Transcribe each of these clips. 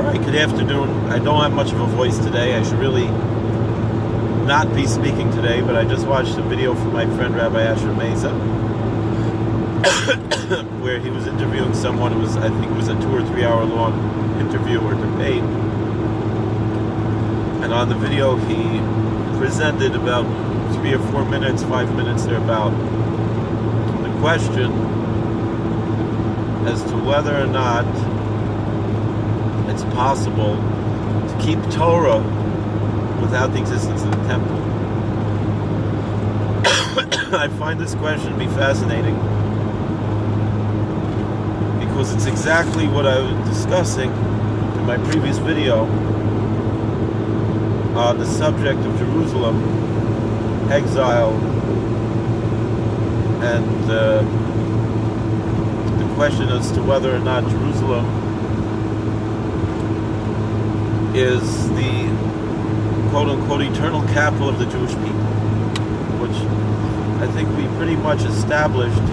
Alright, good afternoon. I don't have much of a voice today. I should really not be speaking today, but I just watched a video from my friend Rabbi Asher Meza where he was interviewing someone. I think it was a 2 or 3 hour long interview or debate. And on the video he presented about 3 or 4 minutes, 5 minutes thereabout, the question as to whether or not it's possible to keep Torah without the existence of the temple. I find this question to be fascinating because it's exactly what I was discussing in my previous video on the subject of Jerusalem, exile, and the question as to whether or not Jerusalem is the quote-unquote eternal capital of the Jewish people, which I think we pretty much established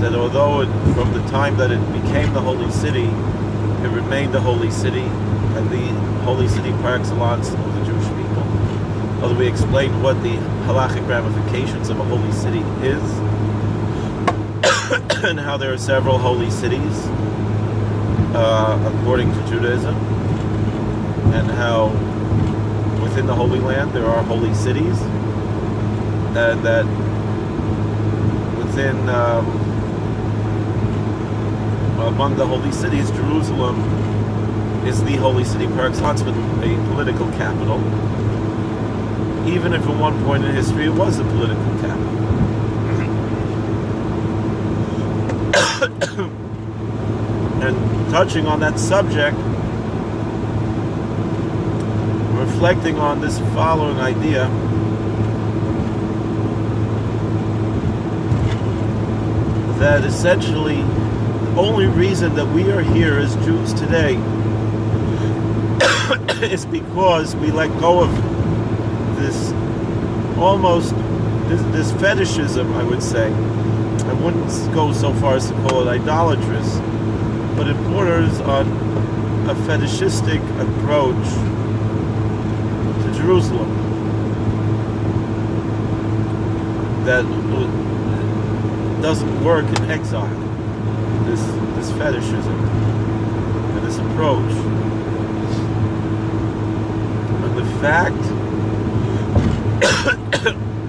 that although from the time that it became the holy city, it remained the holy city and the holy city par excellence of the Jewish people. Although we explained what the halachic ramifications of a holy city is and how there are several holy cities according to Judaism, and how within the Holy Land there are holy cities, and that within among the holy cities, Jerusalem is the holy city par excellence, but a political capital, even if at one point in history it was a political capital. And touching on that subject, reflecting on this following idea, that essentially the only reason that we are here as Jews today is because we let go of this this fetishism, I would say. I wouldn't go so far as to call it idolatrous, but it borders on a fetishistic approach to Jerusalem that doesn't work in exile. This fetishism and this approach, and the fact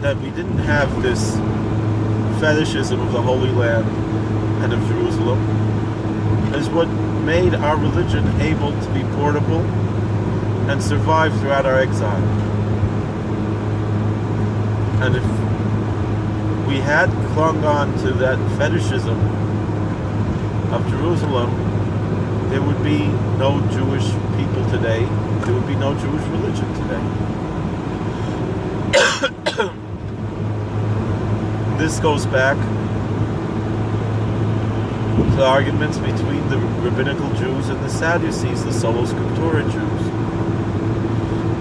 that we didn't have this fetishism of the Holy Land and of Jerusalem is what made our religion able to be portable and survive throughout our exile. And if we had clung on to that fetishism of Jerusalem, there would be no Jewish people today. There would be no Jewish religion today. This goes back to arguments between the rabbinical Jews and the Sadducees, the Sola Scriptura Jews.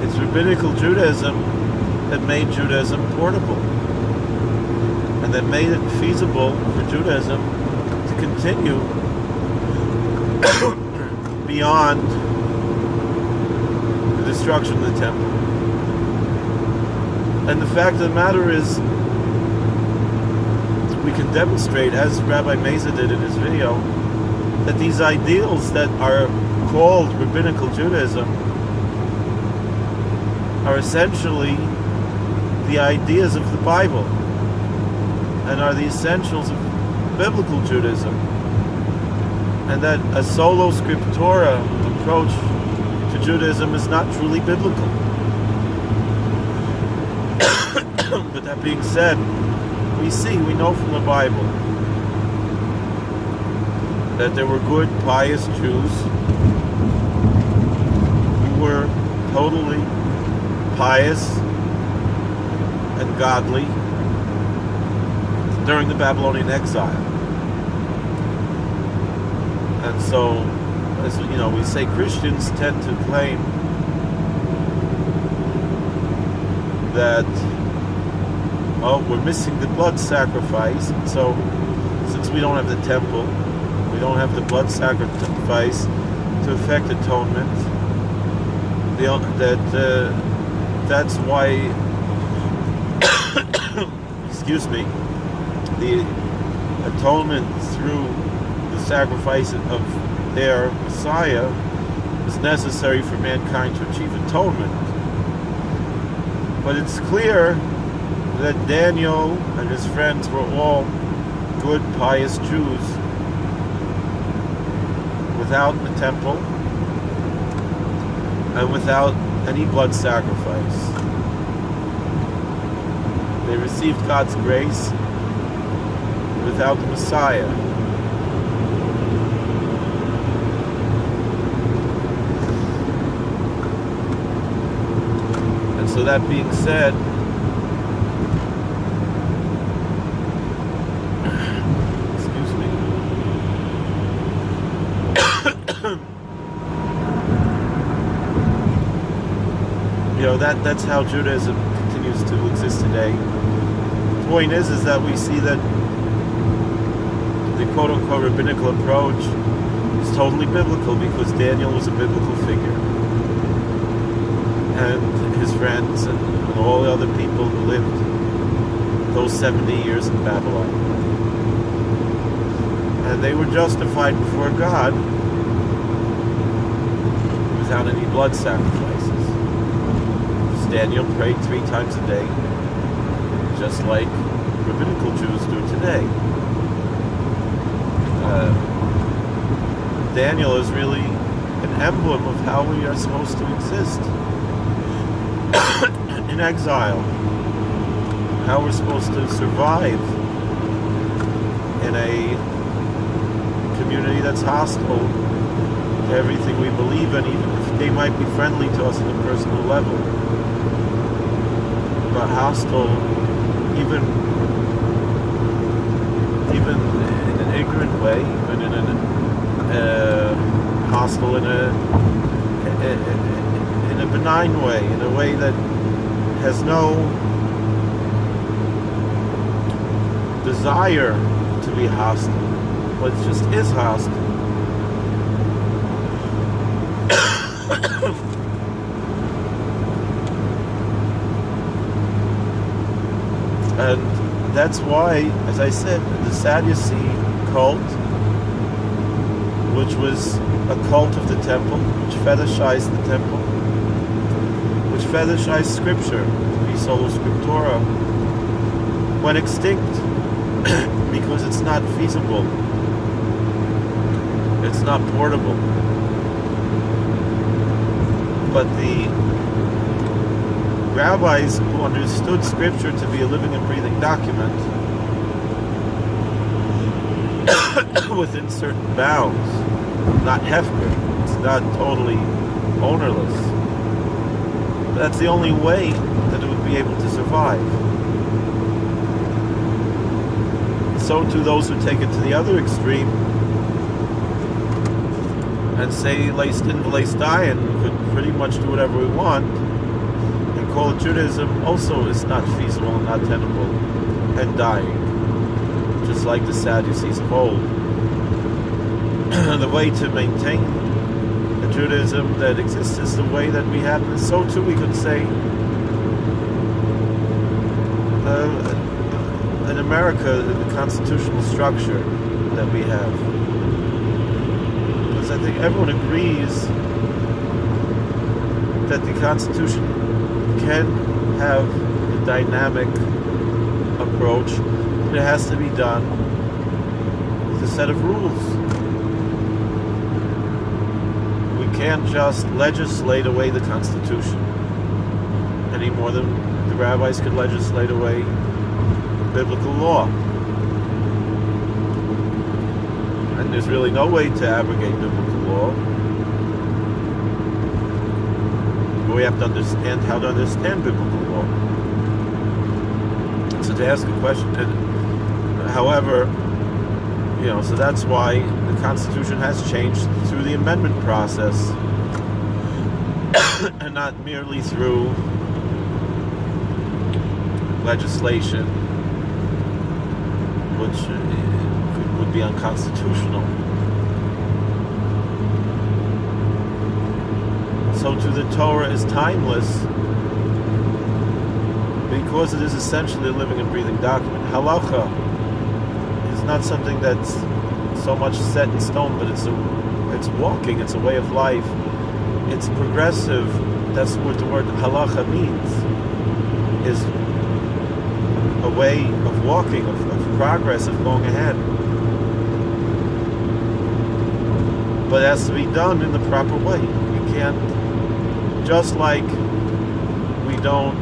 It's rabbinical Judaism that made Judaism portable, and that made it feasible for Judaism to continue beyond the destruction of the temple. And the fact of the matter is, we can demonstrate, as Rabbi Meza did in his video, that these ideals that are called rabbinical Judaism are essentially the ideas of the Bible and are the essentials of biblical Judaism, and that a Sola Scriptura approach to Judaism is not truly biblical. But that being said, we know from the Bible that there were good, pious Jews who were totally pious and godly during the Babylonian exile. And so, as you know, we say Christians tend to claim that, oh, we're missing the blood sacrifice, and so since we don't have the temple, we don't have the blood sacrifice, to effect atonement. That's why, excuse me, the atonement through the sacrifice of their Messiah is necessary for mankind to achieve atonement. But it's clear that Daniel and his friends were all good, pious Jews without a temple and without any blood sacrifice. They received God's grace without the Messiah. And so that being said, excuse me, that's how Judaism continues to exist today. The point is that we see that the quote-unquote rabbinical approach is totally biblical because Daniel was a biblical figure. And his friends and all the other people who lived those 70 years in Babylon. And they were justified before God without any blood sacrifices. Daniel prayed 3 times a day, just like rabbinical Jews do today. Daniel is really an emblem of how we are supposed to exist in exile, how we're supposed to survive in a community that's hostile to everything we believe in, even if they might be friendly to us on a personal level. But hostile, even in an ignorant way, even in hostile in a benign way, in a way that has no desire to be hostile, but it just is hostile. And that's why, as I said, the Sadducee cult, which was a cult of the temple, which fetishized the temple, which fetishized scripture, to be solo scriptura, went extinct because it's not feasible. It's not portable. But the rabbis who understood scripture to be a living and breathing document within certain bounds, not hefker, it's not totally ownerless. That's the only way that it would be able to survive. So to those who take it to the other extreme and say leis din v'leis dayan, we could pretty much do whatever we want, and call it Judaism, also is not feasible and not tenable and dying, just like the Sadducees of old. The way to maintain the Judaism that exists is the way that we have, and so too we could say in America, the constitutional structure that we have. Because I think everyone agrees that the Constitution can have a dynamic approach, but it has to be done with a set of rules. We can't just legislate away the Constitution any more than the rabbis could legislate away biblical law. And there's really no way to abrogate biblical law. But we have to understand how to understand biblical law. So to ask a question, and however, so that's why the Constitution has changed through the amendment process and not merely through legislation, which would be unconstitutional. So too the Torah is timeless because it is essentially a living and breathing document. Halacha is not something that's so much set in stone, but it's walking, it's a way of life. It's progressive. That's what the word halacha means, is a way of walking, of progress, of going ahead. But it has to be done in the proper way. You can't, just like we don't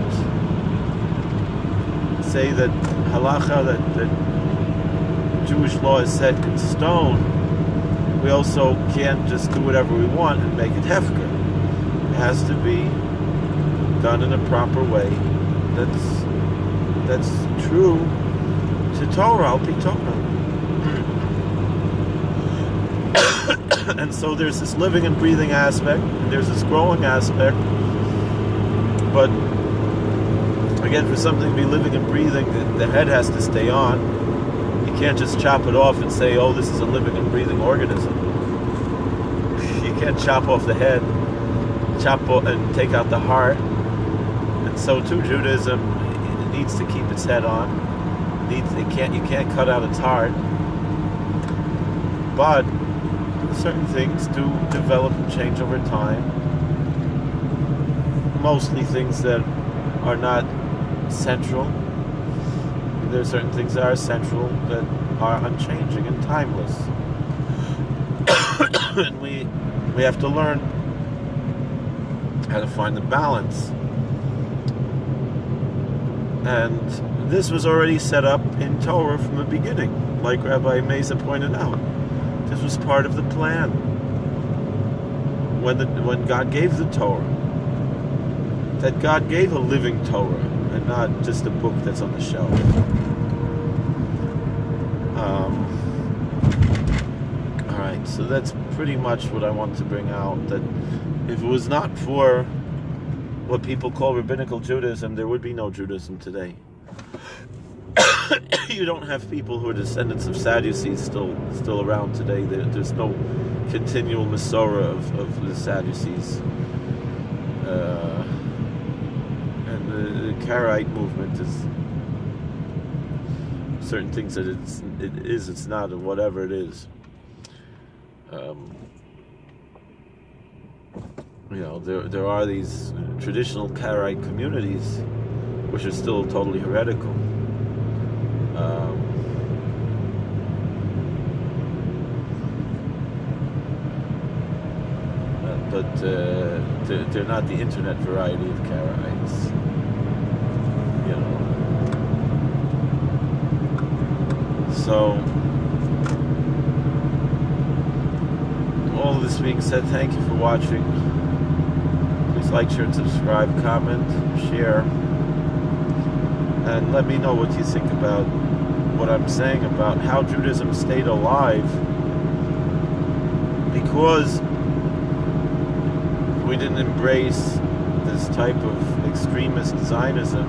say that halacha, that Jewish law is set in stone, we also can't just do whatever we want and make it hefker. It has to be done in a proper way that's true to Torah, al pi Torah. And so there's this living and breathing aspect, and there's this growing aspect. But again, for something to be living and breathing, the head has to stay on. You can't just chop it off and say, oh, this is a living and breathing organism. You can't chop off the head, chop off and take out the heart. And so too, Judaism, it needs to keep its head on. You can't cut out its heart. But certain things do develop and change over time. Mostly things that are not central. There are certain things that are central that are unchanging and timeless. And we have to learn how to find the balance. And this was already set up in Torah from the beginning, like Rabbi Mesa pointed out. This was part of the plan when God gave the Torah. That God gave a living Torah and not just a book that's on the shelf. Alright, so that's pretty much what I want to bring out. That if it was not for what people call rabbinical Judaism, there would be no Judaism today. You don't have people who are descendants of Sadducees still around today. There's no continual Masorah of the Sadducees. And the Karaite movement is certain things that it's not, or whatever it is. There are these traditional Karaite communities which are still totally heretical. But they're not the internet variety of Karaites. So, all of this being said, thank you for watching. Please like, share, and subscribe, comment, share, and let me know what you think about what I'm saying about how Judaism stayed alive because we didn't embrace this type of extremist Zionism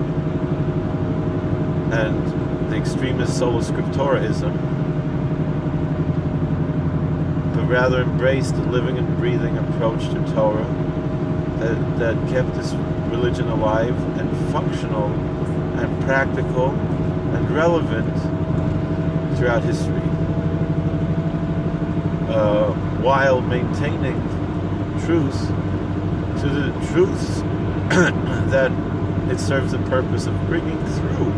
and the extremist sola scripturaism, but rather embraced the living and breathing approach to Torah that kept this religion alive and functional and practical and relevant throughout history, while maintaining truth to the truths that it serves the purpose of bringing through.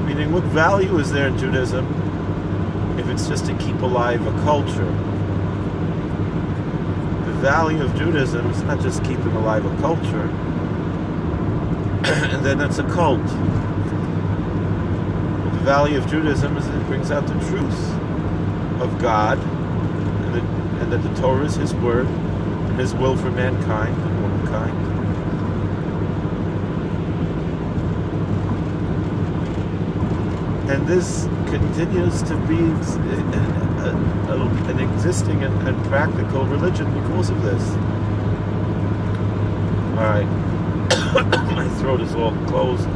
Meaning, what value is there in Judaism if it's just to keep alive a culture? The value of Judaism is not just keeping alive a culture, and then it's a cult. The value of Judaism is that it brings out the truth of God, and that the Torah is His word, and His will for mankind and womankind. And this continues to be an existing and practical religion because of this. Alright. My throat is all closed.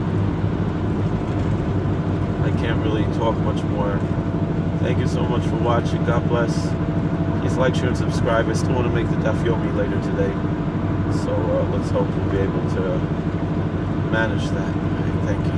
I can't really talk much more. Thank you so much for watching. God bless. Please like, share, and subscribe. I still want to make the Daf Yomi later today. So let's hope we'll be able to manage that. Thank you.